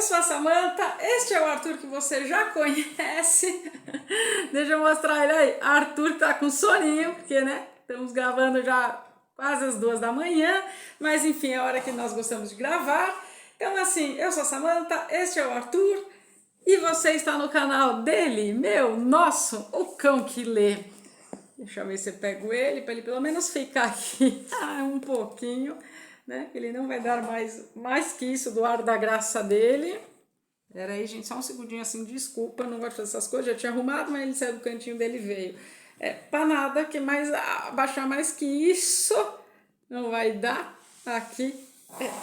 Eu sou a Samantha, este é o Arthur que você já conhece. Deixa eu mostrar ele aí. Arthur tá com soninho, porque, né, estamos gravando já quase as 2 da manhã, mas enfim, é a hora que nós gostamos de gravar. Então, assim, eu sou a Samantha, este é o Arthur e você está no canal dele, meu, nosso, o Cão que Lê. Deixa eu ver se eu pego ele, para ele pelo menos ficar aqui um pouquinho, né? Ele não vai dar mais que isso do ar da graça dele. Pera aí, gente, só um segundinho assim, desculpa, não gosto de fazer essas coisas, já tinha arrumado, mas ele saiu do cantinho dele e veio. Pra nada, que mais abaixar mais que isso não vai dar aqui.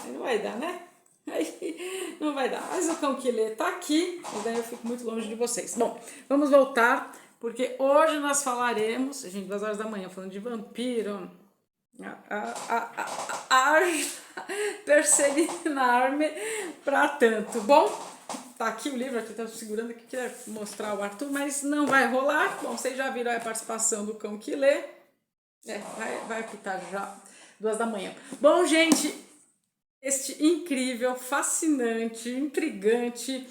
Não vai dar, né? Aí, não vai dar. Mas o Cão que Lê tá aqui, e daí eu fico muito longe de vocês. Bom, vamos voltar, porque hoje nós falaremos, gente, 2 horas da manhã, falando de vampiro. Perseguinar-me pra tanto. Bom, tá aqui o livro, aqui tá segurando aqui, queria mostrar o Arthur, mas não vai rolar. Bom, vocês já viram a participação do Cão que Lê. Vai apitar já 2 da manhã. Bom, gente, este incrível, fascinante, intrigante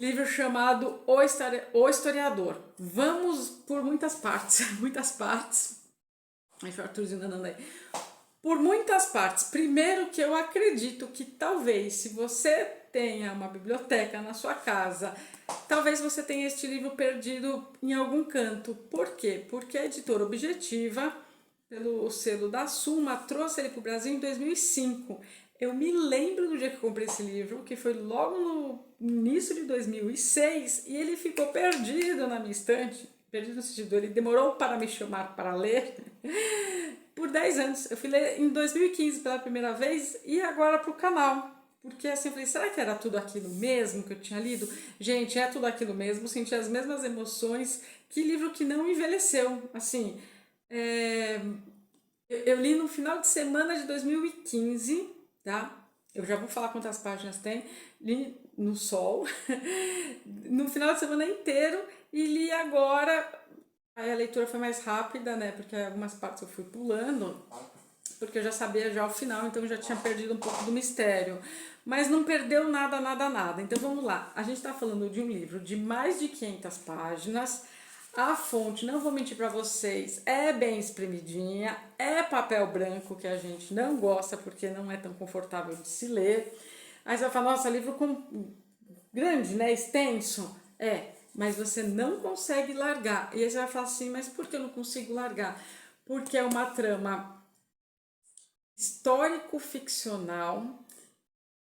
livro chamado O Historiador. Vamos por muitas partes, muitas partes. Deixa o Arthurzinho andando aí. Por muitas partes. Primeiro, que eu acredito que talvez, se você tenha uma biblioteca na sua casa, talvez você tenha este livro perdido em algum canto. Por quê? Porque a editora Objetiva, pelo selo da Suma, trouxe ele para o Brasil em 2005. Eu me lembro do dia que eu comprei esse livro, que foi logo no início de 2006, e ele ficou perdido na minha estante. Perdido no sentido, ele demorou para me chamar para ler por 10 anos. Eu fui ler em 2015 pela primeira vez e agora para o canal. Porque assim, eu falei, será que era tudo aquilo mesmo que eu tinha lido? Gente, é tudo aquilo mesmo, senti as mesmas emoções. Que livro que não envelheceu. Assim, eu li no final de semana de 2015, tá? Eu já vou falar quantas páginas tem. Li no sol, no final de semana inteiro, e li agora. Aí a leitura foi mais rápida, né? Porque algumas partes eu fui pulando, porque eu já sabia já o final, então eu já tinha perdido um pouco do mistério. Mas não perdeu nada, nada, nada. Então vamos lá. A gente está falando de um livro de mais de 500 páginas. A fonte, não vou mentir para vocês, é bem espremidinha, é papel branco que a gente não gosta porque não é tão confortável de se ler. Aí você vai falar, nossa, livro grande, né? Extenso. Mas você não consegue largar. E aí você vai falar assim, mas por que eu não consigo largar? Porque é uma trama histórico-ficcional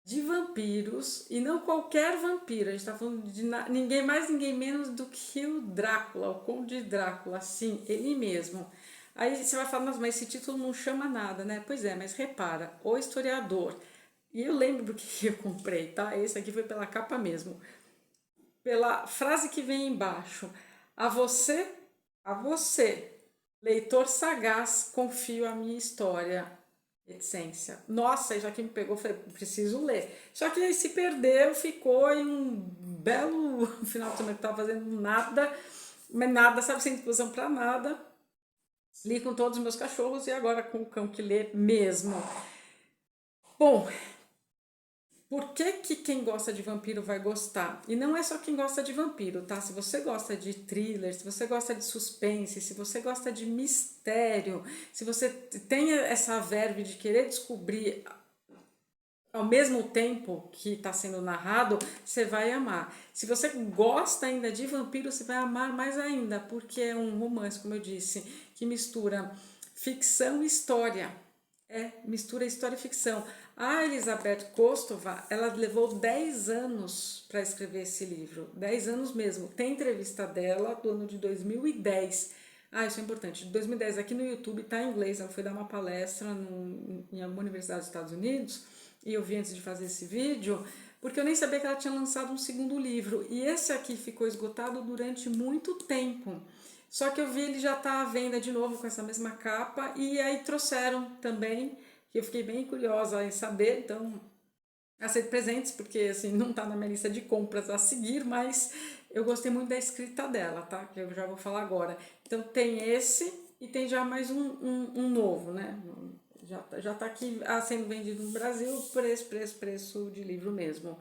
de vampiros, e não qualquer vampiro. A gente tá falando de ninguém mais, ninguém menos do que o Drácula, o Conde Drácula, sim, ele mesmo. Aí você vai falar, mas esse título não chama nada, né? Pois é, mas repara, O Historiador. E eu lembro do que eu comprei, tá? Esse aqui foi pela capa mesmo. Pela frase que vem embaixo. A você, leitor sagaz, confio a minha história. Essência. Nossa, já que me pegou, falei, preciso ler. Só que aí se perdeu, ficou em um belo final de semana que estava fazendo nada, mas nada, sabe, sem disposição para nada. Li com todos os meus cachorros e agora com o Cão que Lê mesmo. Bom, por que quem gosta de vampiro vai gostar? E não é só quem gosta de vampiro, tá? Se você gosta de thriller, se você gosta de suspense, se você gosta de mistério, se você tem essa verve de querer descobrir ao mesmo tempo que está sendo narrado, você vai amar. Se você gosta ainda de vampiro, você vai amar mais ainda, porque é um romance, como eu disse, que mistura ficção e história. Mistura história e ficção. A Elizabeth Kostova, ela levou 10 anos para escrever esse livro. 10 anos mesmo. Tem entrevista dela do ano de 2010. Isso é importante. De 2010, aqui no YouTube, está em inglês. Ela foi dar uma palestra em alguma universidade dos Estados Unidos. E eu vi antes de fazer esse vídeo, porque eu nem sabia que ela tinha lançado um segundo livro. E esse aqui ficou esgotado durante muito tempo. Só que eu vi ele já tá à venda de novo com essa mesma capa, e aí trouxeram também, que eu fiquei bem curiosa em saber, então aceito presentes, porque assim, não tá na minha lista de compras a seguir, mas eu gostei muito da escrita dela, tá? Que eu já vou falar agora. Então tem esse e tem já mais um novo, né? Já tá aqui sendo vendido no Brasil, preço de livro mesmo.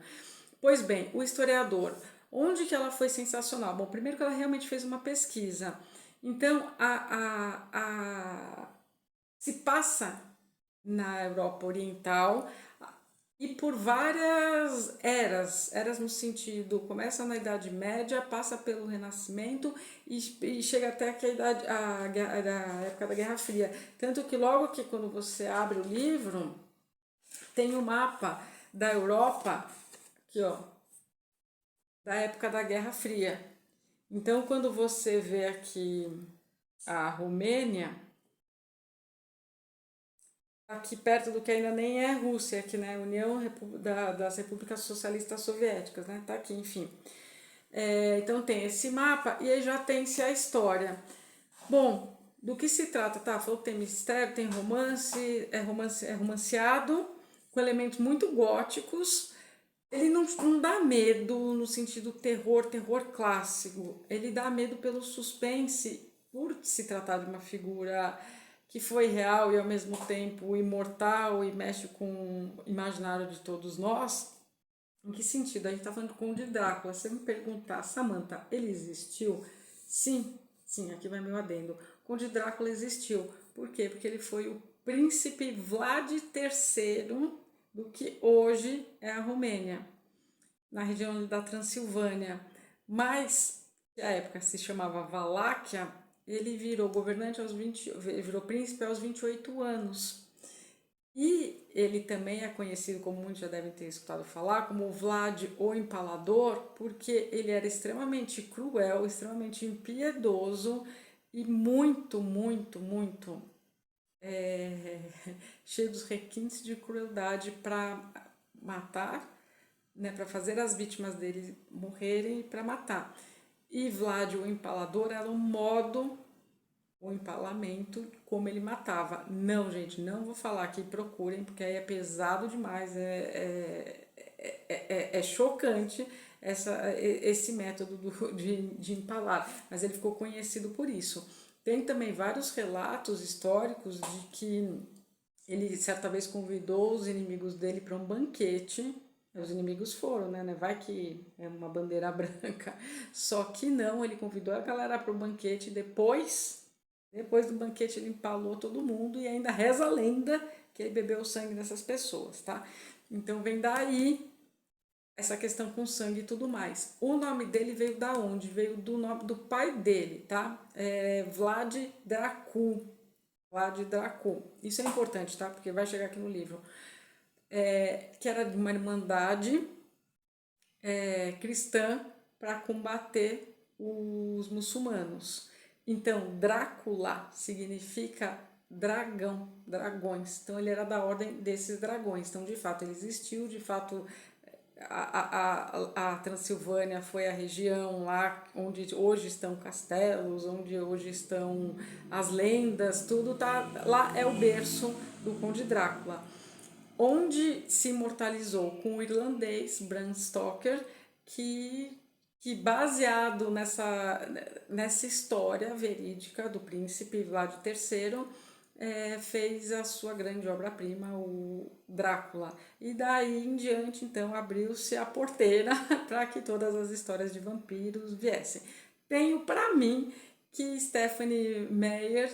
Pois bem, o historiador, onde que ela foi sensacional? Bom, primeiro que ela realmente fez uma pesquisa. Então, se passa na Europa Oriental e por várias eras no sentido, começa na Idade Média, passa pelo Renascimento e chega até que a época da Guerra Fria. Tanto que logo que quando você abre o livro, tem o mapa da Europa, aqui ó, da época da Guerra Fria. Então, quando você vê aqui a Romênia, aqui perto do que ainda nem é Rússia, aqui, né? União das Repúblicas Socialistas Soviéticas, né? Tá aqui, enfim. Então tem esse mapa e aí já tem-se a história. Bom, do que se trata? Tá, falou que tem mistério, tem romance, é romanceado, com elementos muito góticos. Ele não dá medo no sentido terror clássico. Ele dá medo pelo suspense, por se tratar de uma figura que foi real e ao mesmo tempo imortal e mexe com o imaginário de todos nós. Em que sentido? A gente está falando do Conde Drácula. Se você me perguntar, Samantha, ele existiu? Sim, sim, aqui vai meu adendo. O Conde Drácula existiu. Por quê? Porque ele foi o príncipe Vlad III do que hoje é a Romênia, na região da Transilvânia. Mas, na época se chamava Valáquia, ele virou governante virou príncipe aos 28 anos. E ele também é conhecido, como muitos já devem ter escutado falar, como Vlad o Empalador, porque ele era extremamente cruel, extremamente impiedoso e muito, muito, muito cheio dos requintes de crueldade para matar, né, para fazer as vítimas dele morrerem e para matar. E Vlad o Empalador era um modo, o empalamento, como ele matava. Não, gente, não vou falar aqui, procurem, porque aí é pesado demais, é chocante esse método de empalar, mas ele ficou conhecido por isso. Tem também vários relatos históricos de que ele certa vez convidou os inimigos dele para um banquete. Os inimigos foram, né? Vai que é uma bandeira branca. Só que não, ele convidou a galera para o banquete. Depois do banquete, ele empalou todo mundo e ainda reza a lenda que ele bebeu o sangue dessas pessoas, tá? Então vem daí essa questão com sangue e tudo mais. O nome dele veio da onde? Veio do nome do pai dele, tá? Vlad Dracul. Vlad Dracul. Isso é importante, tá? Porque vai chegar aqui no livro. Que era de uma irmandade cristã para combater os muçulmanos. Então, Drácula significa dragão, dragões. Então, ele era da ordem desses dragões. Então, de fato, ele existiu. De fato, a Transilvânia foi a região lá onde hoje estão castelos, onde hoje estão as lendas, tudo tá lá, é o berço do Conde Drácula, onde se imortalizou com o irlandês Bram Stoker, que baseado nessa história verídica do príncipe Vlad III, fez a sua grande obra-prima, o Drácula. E daí em diante, então, abriu-se a porteira para que todas as histórias de vampiros viessem. Tenho para mim que Stephenie Meyer,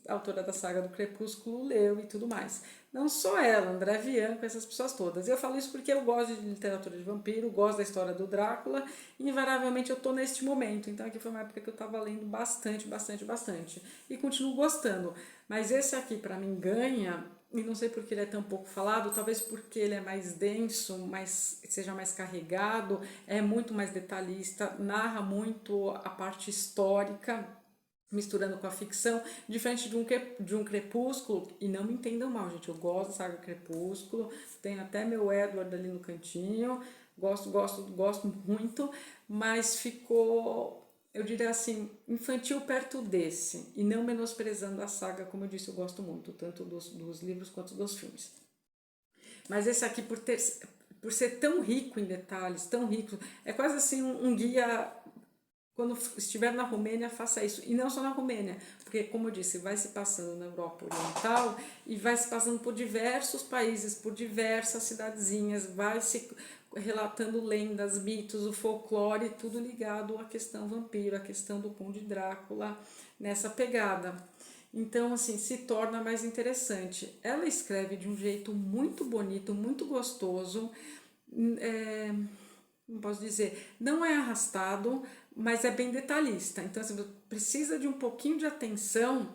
autora da saga do Crepúsculo, leu e tudo mais. Não só ela, André Bianco, essas pessoas todas. Eu falo isso porque eu gosto de literatura de vampiro, gosto da história do Drácula e invariavelmente eu tô neste momento. Então aqui foi uma época que eu tava lendo bastante, bastante, bastante. E continuo gostando. Mas esse aqui para mim ganha, e não sei porque ele é tão pouco falado, talvez porque ele é mais denso, seja mais carregado, é muito mais detalhista, narra muito a parte histórica, misturando com a ficção, diferente de um Crepúsculo, e não me entendam mal, gente, eu gosto da saga Crepúsculo, tenho até meu Edward ali no cantinho, gosto muito, mas ficou, eu diria assim, infantil perto desse, e não menosprezando a saga, como eu disse, eu gosto muito, tanto dos livros quanto dos filmes. Mas esse aqui, por ser tão rico em detalhes, tão rico, é quase assim um guia. Quando estiver na Romênia, faça isso. E não só na Romênia, porque, como eu disse, vai se passando na Europa Oriental e vai se passando por diversos países, por diversas cidadezinhas, vai se relatando lendas, mitos, o folclore, tudo ligado à questão vampiro, à questão do Conde Drácula, nessa pegada. Então, assim, se torna mais interessante. Ela escreve de um jeito muito bonito, muito gostoso, não posso dizer, não é arrastado, mas é bem detalhista. Então, assim, você precisa de um pouquinho de atenção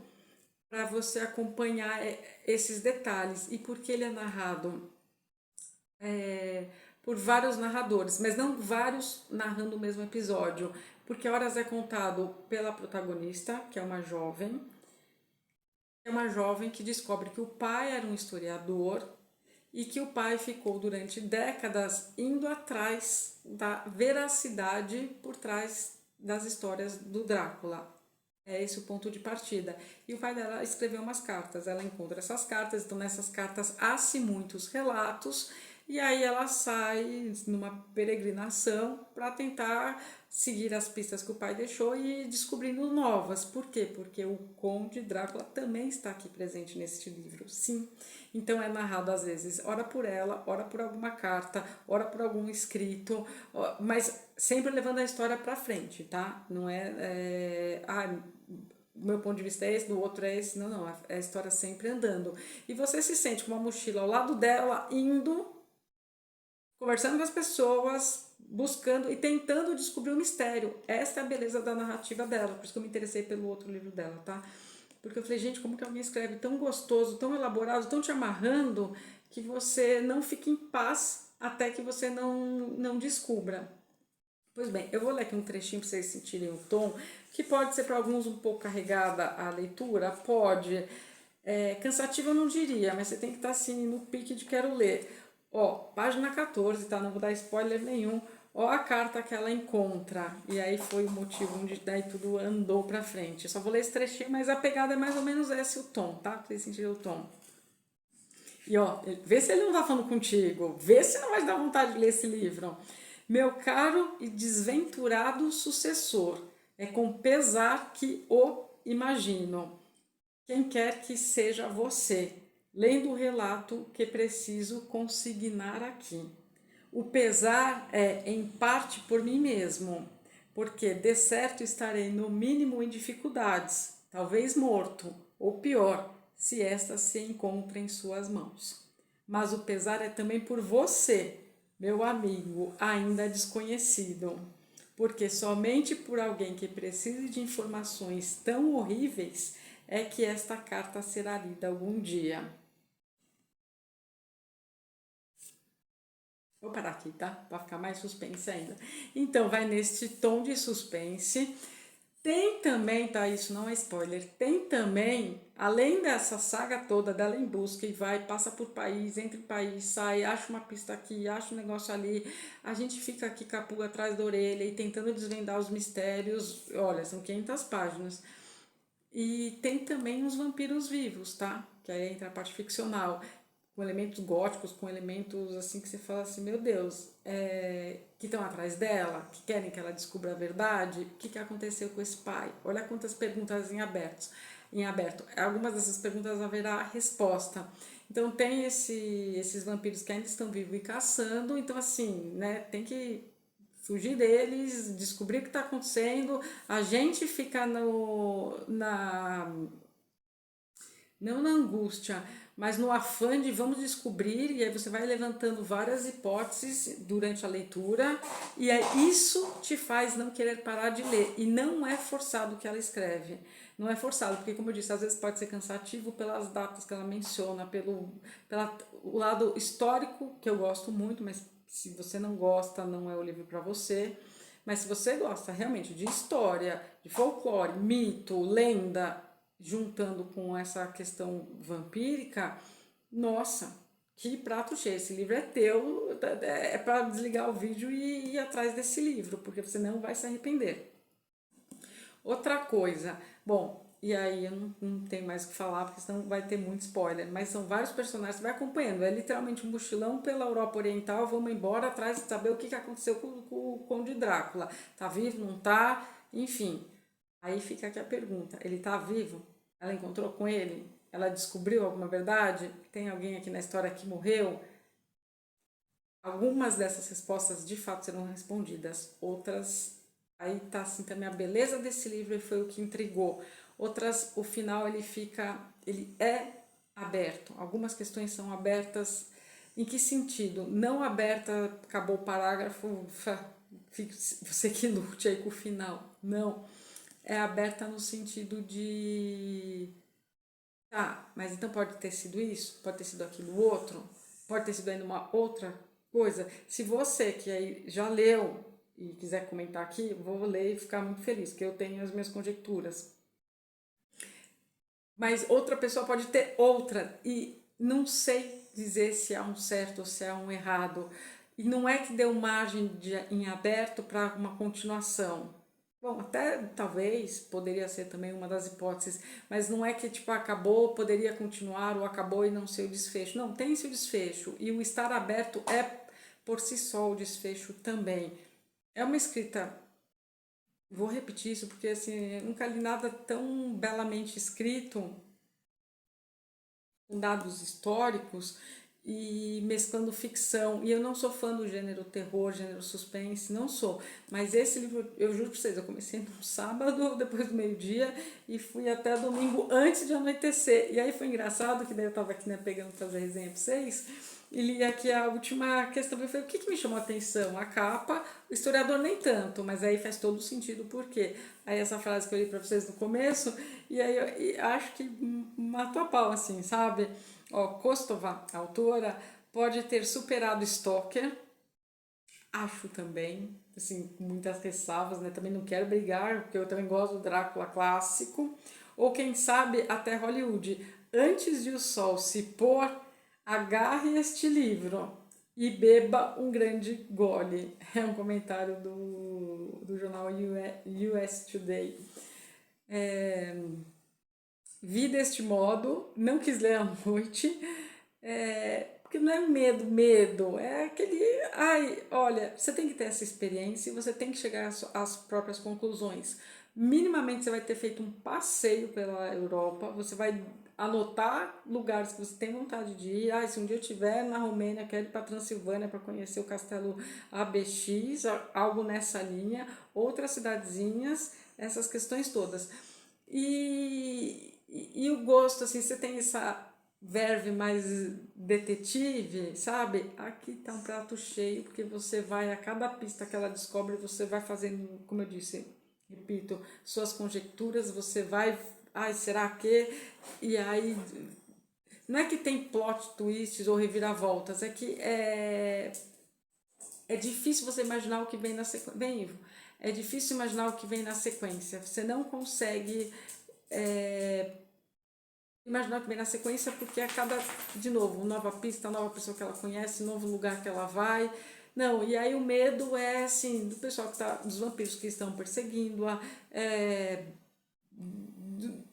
para você acompanhar esses detalhes. E porque ele é narrado por vários narradores, mas não vários narrando o mesmo episódio, porque horas é contado pela protagonista, que é uma jovem que descobre que o pai era um historiador e que o pai ficou durante décadas indo atrás da veracidade por trás das histórias do Drácula. É esse o ponto de partida. E o pai dela escreveu umas cartas. Ela encontra essas cartas, então nessas cartas há-se muitos relatos, e aí ela sai numa peregrinação para tentar seguir as pistas que o pai deixou e ir descobrindo novas. Por quê? Porque o Conde Drácula também está aqui presente neste livro, sim. Então é narrado às vezes, ora por ela, ora por alguma carta, ora por algum escrito, mas sempre levando a história para frente, tá? Não o meu ponto de vista é esse, do outro é esse, não, é a história sempre andando. E você se sente com uma mochila ao lado dela, indo, conversando com as pessoas, buscando e tentando descobrir o mistério. Essa é a beleza da narrativa dela, por isso que eu me interessei pelo outro livro dela, tá? Porque eu falei, gente, como que alguém escreve tão gostoso, tão elaborado, tão te amarrando, que você não fica em paz até que você não descubra. Pois bem, eu vou ler aqui um trechinho para vocês sentirem o tom, que pode ser para alguns um pouco carregada a leitura, pode. Cansativa eu não diria, mas você tem que estar assim no pique de quero ler. Ó, página 14, tá? Não vou dar spoiler nenhum. Ó a carta que ela encontra. E aí foi o motivo onde daí tudo andou pra frente. Eu só vou ler esse trechinho, mas a pegada é mais ou menos esse o tom, tá? Pra vocês sentirem o tom. E ó, vê se ele não tá falando contigo. Vê se não vai te dar vontade de ler esse livro. Meu caro e desventurado sucessor, é com pesar que o imagino. Quem quer que seja você, lendo o relato que preciso consignar aqui. O pesar é, em parte, por mim mesmo, porque de certo estarei no mínimo em dificuldades, talvez morto, ou pior, se esta se encontra em suas mãos. Mas o pesar é também por você, meu amigo, ainda desconhecido, porque somente por alguém que precise de informações tão horríveis é que esta carta será lida algum dia. Vou parar aqui, tá? Para ficar mais suspense ainda. Então, vai neste tom de suspense. Tem também, tá? Isso não é spoiler. Tem também, além dessa saga toda dela em busca e vai, passa por país, entre país, sai, acha uma pista aqui, acha um negócio ali. A gente fica aqui com a pulga atrás da orelha e tentando desvendar os mistérios. Olha, são 500 páginas. E tem também os vampiros vivos, tá? Que aí entra a parte ficcional, com elementos góticos, com elementos assim que você fala assim, meu Deus, que estão atrás dela, que querem que ela descubra a verdade, o que aconteceu com esse pai? Olha quantas perguntas em aberto. Algumas dessas perguntas haverá resposta. Então tem esses vampiros que ainda estão vivos e caçando, então assim, né, tem que fugir deles, descobrir o que está acontecendo, a gente fica não na angústia, mas no afã de vamos descobrir, e aí você vai levantando várias hipóteses durante a leitura, e aí isso te faz não querer parar de ler, e não é forçado o que ela escreve, não é forçado, porque como eu disse, às vezes pode ser cansativo pelas datas que ela menciona, pelo o lado histórico, que eu gosto muito, mas se você não gosta, não é o livro para você. Mas se você gosta realmente de história, de folclore, mito, lenda, juntando com essa questão vampírica, nossa, que prato cheio. Esse livro é teu, é para desligar o vídeo e ir atrás desse livro, porque você não vai se arrepender. Outra coisa, bom, e aí eu não tenho mais o que falar, porque senão vai ter muito spoiler, mas são vários personagens, você vai acompanhando, é literalmente um mochilão pela Europa Oriental, vamos embora atrás de saber o que aconteceu com o Conde Drácula. Tá vivo, não tá? Enfim, aí fica aqui a pergunta, ele tá vivo? Ela encontrou com ele? Ela descobriu alguma verdade? Tem alguém aqui na história que morreu? algumas dessas respostas de fato serão respondidas, outras, aí tá assim também a beleza desse livro e foi o que intrigou. Outras, o final ele é aberto, algumas questões são abertas. Em que sentido? Não aberta, acabou o parágrafo, você que lute aí com o final. Não, é aberta no sentido de... Tá, mas então pode ter sido isso, pode ter sido aquilo outro, pode ter sido ainda uma outra coisa. Se você que aí já leu e quiser comentar aqui, vou ler e ficar muito feliz, porque eu tenho as minhas conjecturas. Mas outra pessoa pode ter outra e não sei dizer se há um certo ou se há um errado. E não é que deu margem em aberto para uma continuação. Bom, até talvez poderia ser também uma das hipóteses, mas não é que tipo acabou, poderia continuar ou acabou e não ser o desfecho. Não, tem esse desfecho e o estar aberto é por si só o desfecho também. É uma escrita, vou repetir isso porque assim, eu nunca li nada tão belamente escrito, com dados históricos e mesclando ficção. E eu não sou fã do gênero terror, gênero suspense, não sou. Mas esse livro, eu juro pra vocês, eu comecei no sábado, depois do meio-dia, e fui até domingo antes de anoitecer. E aí foi engraçado, que daí eu tava aqui, né, pegando pra fazer resenha pra vocês, e li aqui a última questão. Eu falei, o que me chamou a atenção? A capa, o historiador nem tanto, mas aí faz todo sentido, por quê? Aí essa frase que eu li pra vocês no começo, e aí eu acho que matou a pau, assim, sabe? Ó, Kostova, a autora, pode ter superado Stoker, acho também, assim, com muitas ressalvas, né? Também não quero brigar, porque eu também gosto do Drácula clássico, ou quem sabe até Hollywood. Antes de o sol se pôr, agarre este livro e beba um grande gole. É um comentário do jornal US Today. Vi deste modo, não quis ler à noite, porque não é medo, é aquele, ai, olha, você tem que ter essa experiência e você tem que chegar às próprias conclusões. Minimamente você vai ter feito um passeio pela Europa, você vai anotar lugares que você tem vontade de ir. Se um dia eu estiver na Romênia, quero ir para Transilvânia para conhecer o castelo ABX, algo nessa linha, outras cidadezinhas, essas questões todas. E o gosto, assim, você tem essa verve mais detetive, sabe? Aqui tá um prato cheio, porque você vai, a cada pista que ela descobre, você vai fazendo, como eu disse, repito, suas conjecturas, você vai, ai, será que? E aí, não é que tem plot twists ou reviravoltas, é que é difícil você imaginar o que vem na sequência. Bem, Ivo, é difícil imaginar o que vem na sequência. Você não consegue imaginar o que vem na sequência porque a cada, de novo, nova pista, nova pessoa que ela conhece, novo lugar que ela vai. Não, e aí o medo é assim, do pessoal que tá, dos vampiros que estão perseguindo-a,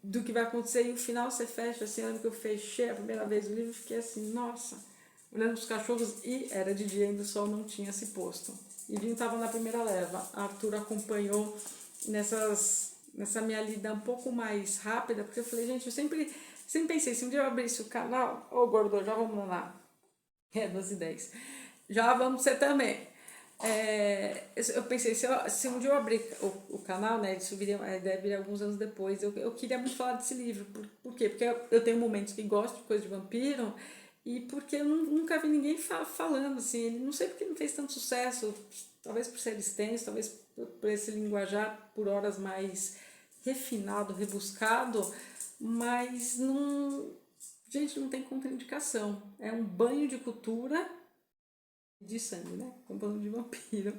do que vai acontecer, e o final você fecha, assim, eu lembro que eu fechei a primeira vez o livro e fiquei assim, nossa, olhando os cachorros, e era de dia ainda, o sol não tinha se posto. E Vinho estava na primeira leva, a Arthur acompanhou nessa minha lida um pouco mais rápida, porque eu falei, gente, eu sempre pensei, se um dia eu abrisse o canal, ô Gordô, já vamos lá, 12h10, já vamos ser também. Eu pensei, se um dia eu abrir o canal, né, isso deve vir alguns anos depois, eu queria muito falar desse livro. Por quê? Porque eu tenho momentos que gosto de coisa de vampiro e porque eu nunca vi ninguém falando, assim, não sei porque não fez tanto sucesso, talvez por ser extenso, talvez por esse linguajar por horas mais refinado, rebuscado, mas não, gente, não tem contraindicação. É um banho de cultura de sangue, né? Composto de vampiro.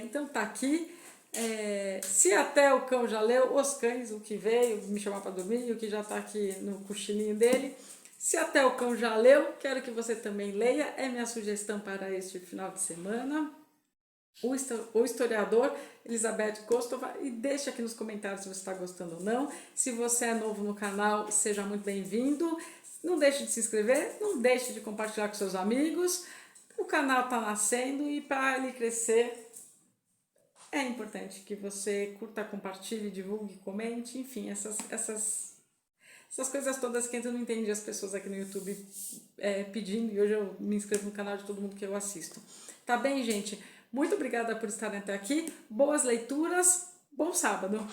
Então tá aqui. Se até o cão já leu, os cães, o que veio me chamar para dormir, o que já tá aqui no cochilinho dele. Se até o cão já leu, quero que você também leia. É minha sugestão para este final de semana. O historiador Elizabeth Kostova, e deixa aqui nos comentários se você está gostando ou não. Se você é novo no canal, seja muito bem-vindo. Não deixe de se inscrever, não deixe de compartilhar com seus amigos. O canal está nascendo e para ele crescer é importante que você curta, compartilhe, divulgue, comente, enfim, essas essas coisas todas que eu não entendi as pessoas aqui no YouTube pedindo, e hoje eu me inscrevo no canal de todo mundo que eu assisto. Tá bem, gente? Muito obrigada por estarem até aqui, boas leituras, bom sábado!